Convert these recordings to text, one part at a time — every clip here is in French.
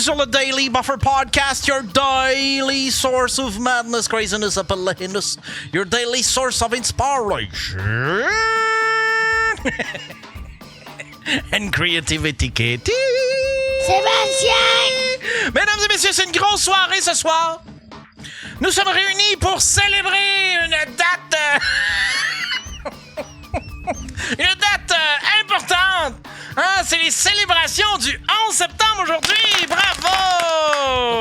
sur le Daily Buffer Podcast, your daily source of madness, craziness, happiness, your daily source of inspiration and creativity. Sébastien! Mesdames et messieurs, c'est une grosse soirée ce soir. Nous sommes réunis pour célébrer une date... une date importante. Hein, c'est les célébrations du 11 septembre aujourd'hui. Bravo!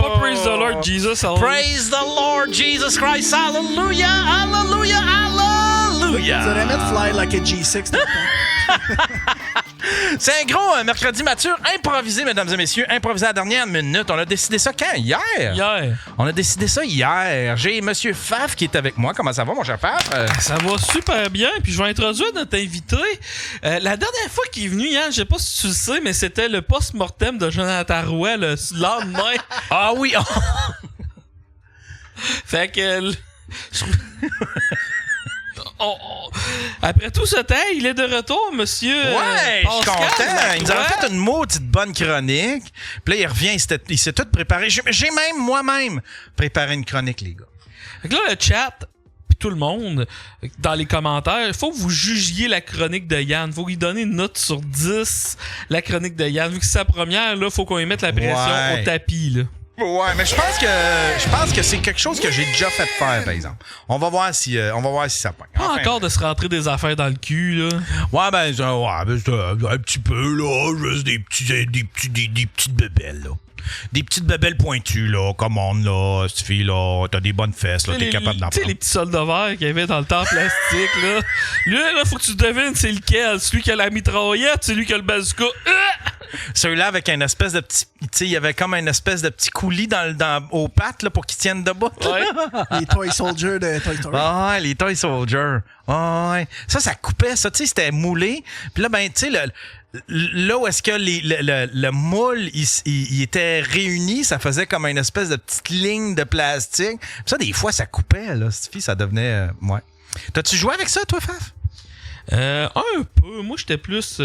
Pas Praise the Lord Jesus. Praise the Lord Jesus Christ. Hallelujah, hallelujah, hallelujah. Vous allez mettre Fly Like a G6. C'est un gros mercredi mature improvisé, mesdames et messieurs. Improvisé à la dernière minute. On a décidé ça quand? Hier? On a décidé ça hier. J'ai Monsieur Faf qui est avec moi. Comment ça va, mon cher Faf? Ça va super bien. Puis je vais introduire notre invité. La dernière fois qu'il est venu, Yann, je sais pas si tu le sais, mais c'était le post-mortem de Jonathan Roy le lendemain. Ah oui! Fait que... Après tout ce temps, il est de retour, monsieur. Ouais, je suis content. Il nous a fait une maudite bonne chronique. Puis là, il revient, il s'est tout préparé. J'ai même moi-même préparé une chronique, les gars. Fait que là, le chat, puis tout le monde, dans les commentaires, il faut que vous jugiez la chronique de Yann. Faut lui donner une note sur 10, la chronique de Yann. Vu que c'est sa première, là, faut qu'on lui mette la pression au tapis, là. Ouais, mais je pense que c'est quelque chose que j'ai déjà fait faire, par exemple. On va voir si ça pogne. Pas encore de se rentrer des affaires dans le cul, là. Ouais, ben, c'est un petit peu, là, juste des petites bébelles, là. Des petites bébelles pointues, là, commande, là, cette fille, là, t'as des bonnes fesses, là, t'es capable d'en prendre. Tu sais, les petits soldats verts qu'il y avait dans le temps plastique, là. Lui, là, faut que tu devines c'est lequel. Celui qui a la mitraillette, c'est lui qui a le bazooka. Celui-là avec un espèce de petit... Tu sais, il y avait comme un espèce de petit coulis aux pattes, là, pour qu'ils tiennent debout. Ouais. Les Toy Soldiers de Toy Story. Ah, ouais, les Toy Soldiers. Ah, ouais. Ça coupait, ça, tu sais, c'était moulé. Puis là, ben, tu sais, là où est-ce que le moule, il était réuni, ça faisait comme une espèce de petite ligne de plastique. Puis ça, des fois, ça coupait, là. Ça devenait... ouais. T'as-tu joué avec ça, toi, Faf? Un peu. Moi, j'étais plus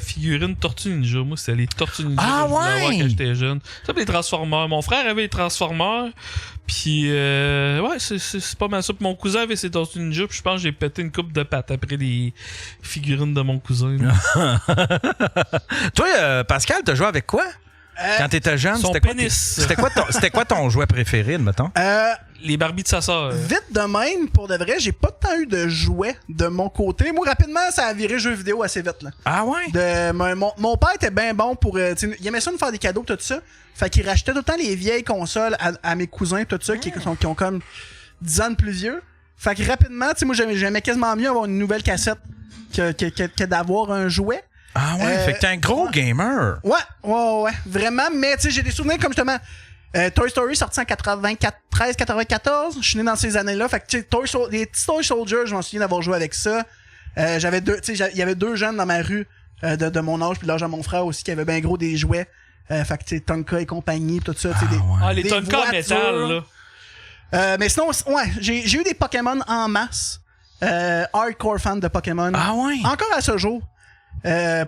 figurine Tortue Ninja. Moi, c'était les Tortues Ninja que je voulais avoir quand j'étais jeune. Ça, les Transformers. Mon frère avait les Transformers. Puis, ouais, c'est pas mal ça. Puis mon cousin avait ses Tortues Ninja. Puis je pense que j'ai pété une coupe de pattes après les figurines de mon cousin. Toi, Pascal, t'as joué avec quoi? Quand t'étais jeune, son c'était quoi ton jouet préféré, mettons? Les Barbies de sa sœur. Vite de même, pour de vrai, j'ai pas tant eu de jouets de mon côté. Moi, rapidement, ça a viré jeux vidéo assez vite, là. Ah ouais? Mon père était bien bon pour... il aimait ça nous faire des cadeaux, tout ça. Fait qu'il rachetait tout le temps les vieilles consoles à mes cousins, tout ça, qui ont comme 10 ans de plus vieux. Fait que rapidement, moi, j'aimais quasiment mieux avoir une nouvelle cassette que d'avoir un jouet. Ah ouais, fait que t'es un gros gamer. Ouais, vraiment. Mais tu sais, j'ai des souvenirs comme justement Toy Story sorti en 93-94. Je suis né dans ces années-là. Fait que tu sais, les petits Toy Soldiers, je m'en souviens d'avoir joué avec ça. J'avais il y avait 2 jeunes dans ma rue de mon âge puis l'âge de mon frère aussi qui avaient bien gros des jouets. Fait que tu sais, Tonka et compagnie, tout ça. Les Tonka en métal, là. Mais sinon, ouais, j'ai eu des Pokémon en masse. Hardcore fan de Pokémon. Ah ouais? Encore à ce jour.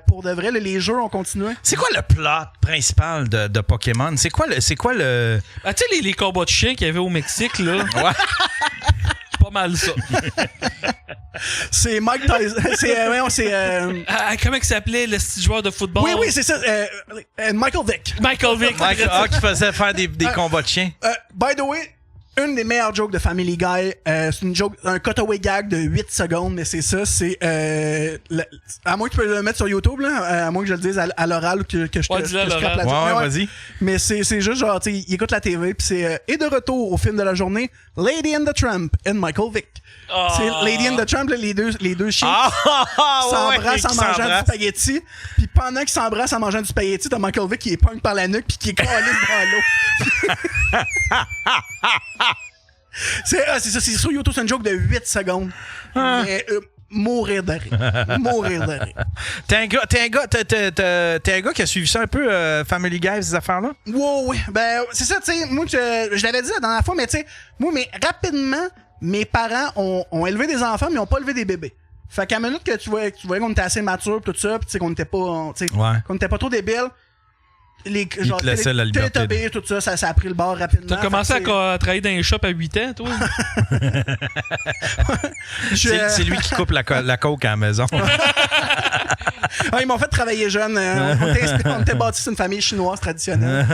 Pour de vrai, les jeux ont continué. C'est quoi le plot principal de Pokémon? C'est quoi le... Ah, tu sais, les combats de chiens qu'il y avait au Mexique, là. Ouais. C'est pas mal ça. C'est Mike Tyson. Comment il s'appelait, le petit joueur de football? Oui, c'est ça. Michael Vick. Michael Vick. Qui faisait faire des combats de chiens. By the way, une des meilleures jokes de Family Guy, c'est une joke, un cutaway gag de 8 secondes, mais c'est ça, c'est à moins que tu peux le mettre sur YouTube, là, à moins que je le dise à l'oral ou que je te scrape la joke. Ouais, vas-y. Mais c'est juste genre, tu sais, il écoute la TV, puis c'est et de retour au film de la journée, Lady and the Tramp and Michael Vick. C'est Lady and the Tramp, là, les deux chiens s'embrassent en mangeant du spaghetti, puis pendant qu'ils s'embrassent en mangeant du spaghetti, t'as Michael Vick qui est punk par la nuque puis qui est collé dans l'eau. C'est ça, c'est sur YouTube, c'est une joke de 8 secondes. Mais mourir de rire. T'es un gars qui a suivi ça un peu, Family Guy, ces affaires-là? Oui. Ben, c'est ça, tu sais, moi, je l'avais dit la dernière fois, mais tu sais, mais rapidement, mes parents ont élevé des enfants, mais ils ont pas élevé des bébés. Fait qu'à la minute que tu voyais qu'on était assez mature, tout ça, pis tu sais, qu'on était pas trop débiles, genre, te laissait la liberté. Télétobies, tout ça a pris le bord rapidement. T'as commencé à travailler dans les shops à 8 ans, toi? C'est lui qui coupe la coke à la maison. Ils m'ont fait travailler jeune. On était bâtis sur une famille chinoise traditionnelle.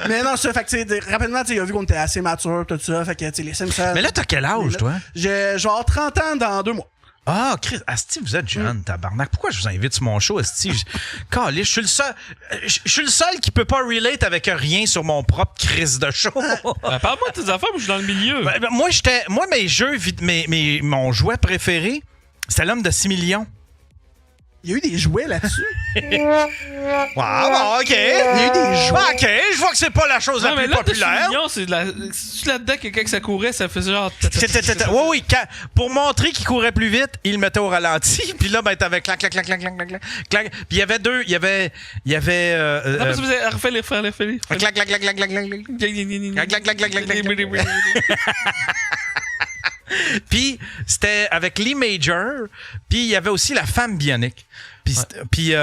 Mais non, ça, fait que, rapidement, il a vu qu'on était assez mature, tout ça. Fait que, les Simpsons. Mais là, t'as quel âge, toi? J'ai genre 30 ans dans 2 mois. Ah, Chris, Asti, vous êtes jeune, tabarnak. Pourquoi je vous invite sur mon show, Asti? Caliste, je suis le seul qui peut pas relate avec rien sur mon propre Chris de show. Parle-moi de tes affaires, moi, je suis dans le milieu. Moi, mes jeux, mon jouet préféré, c'était l'homme de 6 millions. Il y a eu des jouets là-dessus. Wow, OK. Il y a eu des jouets. OK, je vois que c'est pas la chose la plus populaire. C'est là-dedans que quand ça courait, ça faisait genre... Oui. Pour montrer qu'il courait plus vite, il le mettait au ralenti. Puis là, ben, t'avais clac. Puis il y avait deux... Il y avait... Non, mais ça faisait... Refais-les. Clac. Puis c'était avec Lee Major, puis il y avait aussi la femme bionique. Puis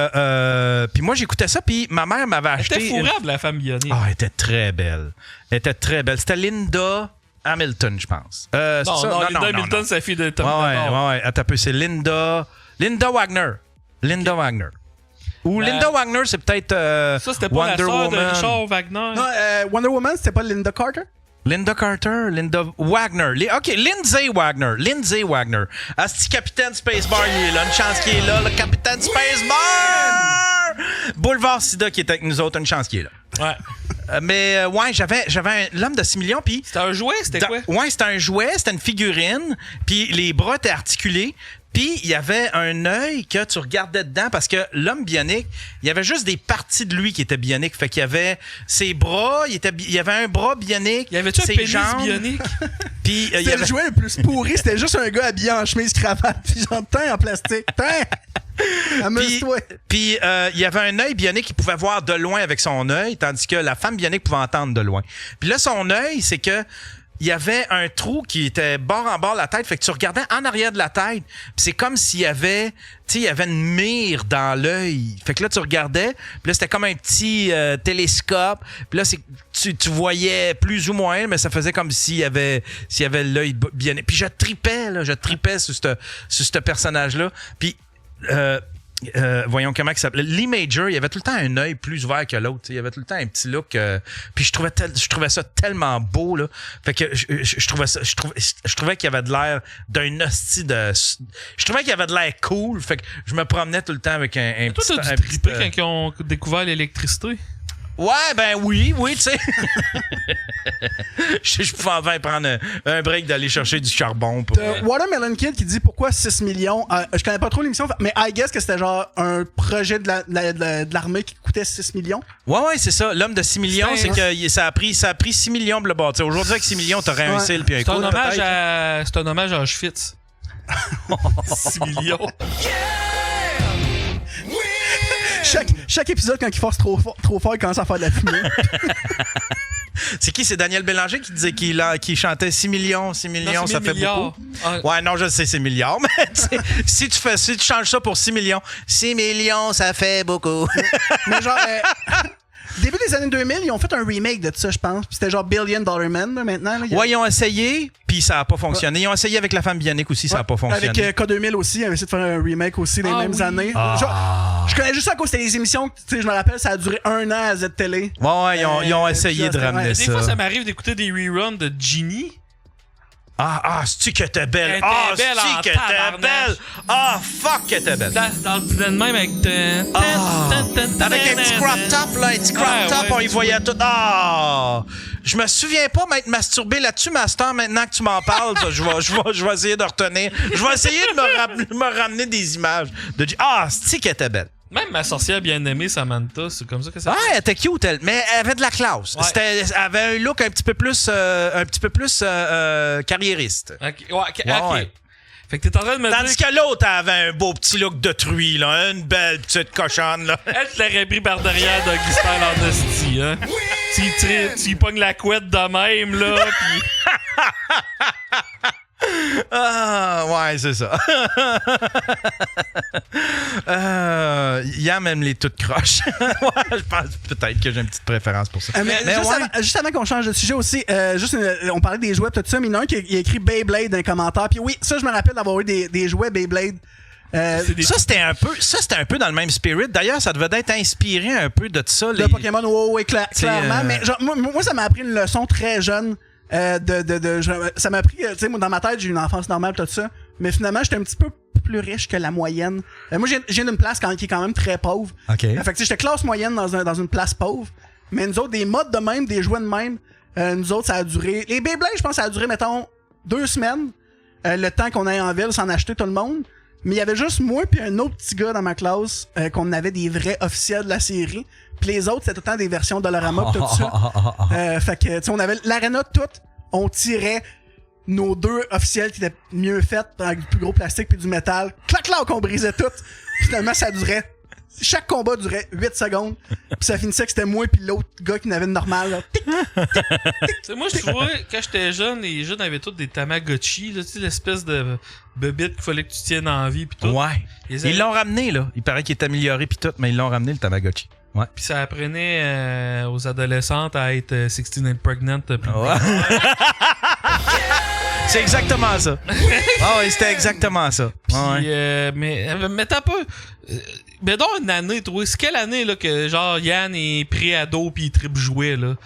moi j'écoutais ça, puis ma mère m'avait acheté. Elle était fourrable, la femme bionique. Ah, elle était très belle. C'était Linda Hamilton, je pense. Non, Linda Hamilton, c'est la fille de Tom. Ouais. Attends un peu, c'est Linda Wagner. Linda Wagner. Ou Linda Wagner, c'est peut-être ça, c'était pas Wonder la sœur de Woman. Richard Wagner. Non, Wonder Woman, c'était pas Linda Carter? Linda Wagner. OK, Lindsay Wagner. Asti Capitaine Spacebar, il est là. Une chance qu'il est là, le Capitaine Spacebar! Boulevard Sida qui est avec nous autres, une chance qu'il est là. Ouais. Mais j'avais l'homme de 6 millions, puis... C'était un jouet, c'était quoi? Ouais, c'était un jouet, c'était une figurine, puis les bras étaient articulés, puis il y avait un œil que tu regardais dedans, parce que l'homme bionique, il y avait juste des parties de lui qui étaient bioniques. Fait qu'il y avait ses bras, il y avait un bras bionique, il y avait-tu un pénis jambes, bionique? Puis c'était le jouet le plus pourri, c'était juste un gars habillé en chemise cravate, puis genre, en plastique. Amuse-toi. Puis il y avait un œil bionique qui pouvait voir de loin avec son œil, tandis que la femme bionique pouvait entendre de loin. Puis là, son œil, c'est que il y avait un trou qui était bord en bord de la tête, fait que tu regardais en arrière de la tête, puis c'est comme s'il y avait, il y avait une mire dans l'œil. Fait que là, tu regardais, puis là, c'était comme un petit télescope, puis là, tu voyais plus ou moins, mais ça faisait comme s'il y avait l'œil bien. Puis je tripais sur ce personnage-là. Puis voyons comment il s'appelait. Lee Major, il avait tout le temps un œil plus ouvert que l'autre. Il avait tout le temps un petit look. Puis je trouvais ça tellement beau, là. Fait que je trouvais qu'il y avait de l'air d'un hostie de. Je trouvais qu'il y avait de l'air cool. Fait que je me promenais tout le temps avec un toi, petit. Toi, t'as dû triper quand ils ont découvert l'électricité? Ouais, ben oui, tu sais. je pouvais enfin prendre un break d'aller chercher du charbon. Pour, Watermelon Kid qui dit pourquoi 6 millions. Je connais pas trop l'émission, mais I guess que c'était genre un projet de l'armée qui coûtait 6 millions. Ouais, c'est ça. L'homme de 6 millions, c'est que ça a pris 6 millions pour le bâtir. Aujourd'hui, avec 6 millions, t'aurais un cil puis un coup. C'est un hommage à Auschwitz. 6 millions. Chaque épisode, quand il force trop fort, il commence à faire de la fumée. C'est qui? C'est Daniel Bélanger qui disait qu'il chantait 6 millions, non, ça fait beaucoup. Ouais, non, je sais, c'est milliards, mais si tu changes ça pour 6 millions, 6 millions, ça fait beaucoup. Mais genre, début des années 2000, ils ont fait un remake de ça, je pense. Puis c'était genre Billion Dollar Man, là, maintenant. Là, ouais, ils ont essayé, puis ça a pas fonctionné. Ils ont essayé avec la femme bionique aussi, ça a pas fonctionné. Avec K2000 aussi, ils avaient essayé de faire un remake aussi dans les mêmes années. Genre, je connais juste ça à cause c'était des émissions, tu sais, je me rappelle, ça a duré 1 an à Z-Télé. Ouais, ils ont essayé de ramener ça. Des fois, ça m'arrive d'écouter des reruns de Genie. C'est-tu que t'es belle? C'est-tu que t'es belle? Fuck que t'es belle. Dans le dîner de même avec... Avec un petit crop top, là, un petit crop top, on y voyait tout. Je me souviens pas m'être masturbé là-dessus, Master, maintenant que tu m'en parles. Je vais essayer de retenir. Je vais essayer de me ramener des images. C'est-tu que t'es belle? Même ma sorcière bien-aimée, Samantha, c'est comme ça que ça elle était cute, mais elle avait de la classe. Ouais. Elle avait un look un petit peu plus carriériste. OK. Fait que t'es en train de me Tandis que l'autre avait un beau petit look de truie, là, une belle petite cochonne, là. Elle te l'aurait pris par derrière Doggy Style en hostie, hein? Tu y pognes la couette de même, là, pis... Ah, ouais, c'est ça. Yann aime les toutes croches. Ouais, je pense peut-être que j'ai une petite préférence pour ça. Mais juste avant qu'on change de sujet aussi, on parlait des jouets, tout ça, mais il y en a un qui a écrit Beyblade dans les commentaires. Puis oui, ça, je me rappelle d'avoir eu des jouets Beyblade. Ça, c'était un peu dans le même spirit. D'ailleurs, ça devait être inspiré un peu de ça. De Pokémon, oui, clairement. Mais genre, moi, ça m'a appris une leçon très jeune. Ça m'a appris, tu sais, moi, dans ma tête, j'ai eu une enfance normale, tout ça. Mais finalement, j'étais un petit peu plus riche que la moyenne. Moi, j'ai d'une place qui est quand même très pauvre. OK. Fait que, j'étais classe moyenne dans une place pauvre. Mais nous autres, des modes de même, des jouets de même, nous autres, ça a duré. Les Beyblade, je pense, ça a duré, mettons, 2 semaines. Le temps qu'on aille en ville, s'en acheter tout le monde. Mais il y avait juste moi puis un autre petit gars dans ma classe qu'on avait des vrais officiels de la série. Puis les autres, c'était tout le temps des versions Dollarama pis tout ça. Fait que, tu sais, on avait l'arena toute, on tirait nos 2 officiels qui étaient mieux faites avec du plus gros plastique puis du métal. Clac, on brisait tout. Finalement, ça durait. Chaque combat durait 8 secondes. Puis ça finissait que c'était moi puis l'autre gars qui n'avait de normal. Là. Tic, tic, tic, moi, je trouvais, quand j'étais jeune, les jeunes avaient tous des Tamagotchi, là, tu sais, l'espèce de bébite qu'il fallait que tu tiennes en vie pis tout. Ouais. Ils l'ont ramené, là. Il paraît qu'il est amélioré pis tout, mais ils l'ont ramené, le Tamagotchi. Ouais. Pis ça apprenait aux adolescentes à être 16 and pregnant. Ouais. C'est exactement ça. Ah oui, c'était exactement ça. Pis, ouais. mais t'as pas... mais dans une année, toi, c'est quelle année là que genre Yann est pré-ado pis il tripe jouet là?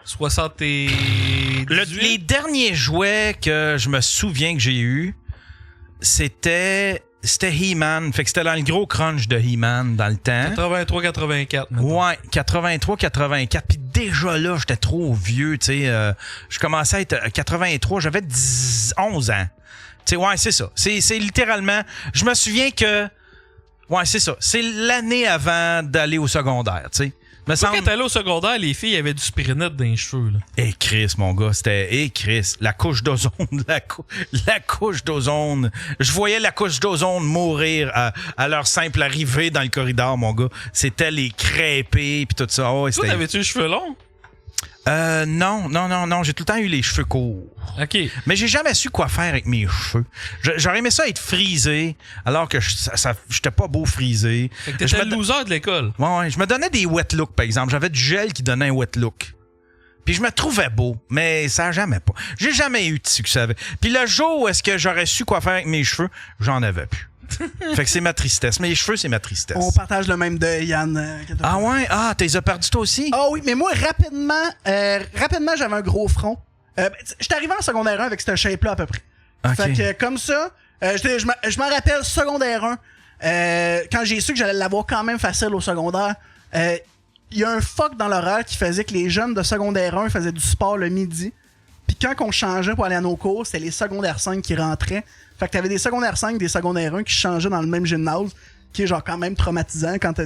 78? Les derniers jouets que je me souviens que j'ai eu, c'était He-Man. Fait que c'était dans le gros crunch de He-Man dans le temps. 83-84. Ouais, 83-84. Puis déjà là, j'étais trop vieux, tu sais. Je commençais à être 83, j'avais 11 ans. Tu sais, ouais, c'est ça. C'est littéralement... Je me souviens que... Ouais, c'est ça. C'est l'année avant d'aller au secondaire, tu sais. Quand t'allais au secondaire, les filles avaient du Spirinette dans les cheveux, là. Eh Chris, mon gars, c'était Chris, la couche d'ozone, la couche d'ozone. Je voyais la couche d'ozone mourir à leur simple arrivée dans le corridor, mon gars. C'était les crêpés puis tout ça. Oh, toi, t'avais-tu les cheveux longs? Non, j'ai tout le temps eu les cheveux courts. OK. Mais j'ai jamais su quoi faire avec mes cheveux. J'aurais aimé ça être frisé, alors que j'étais pas beau frisé. Fait que t'étais le loser de l'école. Ouais, je me donnais des wet looks, par exemple. J'avais du gel qui donnait un wet look. Puis je me trouvais beau, mais ça a jamais pas. J'ai jamais eu de succès avec. Puis le jour où est-ce que j'aurais su quoi faire avec mes cheveux, j'en avais plus. Fait que c'est ma tristesse. Mes cheveux, c'est ma tristesse. On partage le même deuil, Yann. Ah ouais? Ah, t'es perdu toi aussi? Ah oui, mais moi, rapidement, j'avais un gros front. J'étais arrivé en secondaire 1 avec ce shape-là à peu près. Okay. Fait que comme ça, je m'en rappelle, secondaire 1, quand j'ai su que j'allais l'avoir quand même facile au secondaire, il y a un fuck dans l'horaire qui faisait que les jeunes de secondaire 1 faisaient du sport le midi. Puis quand on changeait pour aller à nos cours, c'était les secondaires 5 qui rentraient. Fait que t'avais des secondaires 5, des secondaires 1 qui changeaient dans le même gymnase, qui est genre quand même traumatisant quand t'as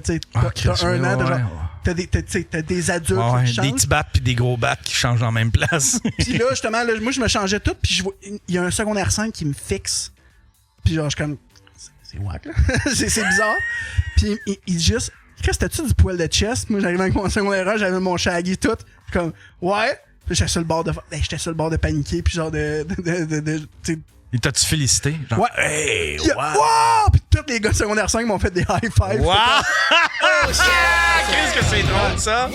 un an, genre, t'as des adultes qui changent. Des petits battes pis des gros battes qui changent en même place. Pis là, justement, moi je me changeais tout, pis il y a un secondaire 5 qui me fixe. Pis genre, je suis comme... C'est wack, là. c'est bizarre. Pis il dit juste... Qu'est-ce que c'était-tu du poil de chest? Moi, j'arrivais avec mon secondaire 1, j'avais mon shaggy tout. Comme, ouais. Puis j'étais sur le bord de paniquer, puis genre Et t'as-tu félicité? Genre, ouais. Hey, wow! Wow! Puis tous les gars de secondaire 5 m'ont fait des high fives. Wow! Oh, qu'est-ce que c'est drôle, ça?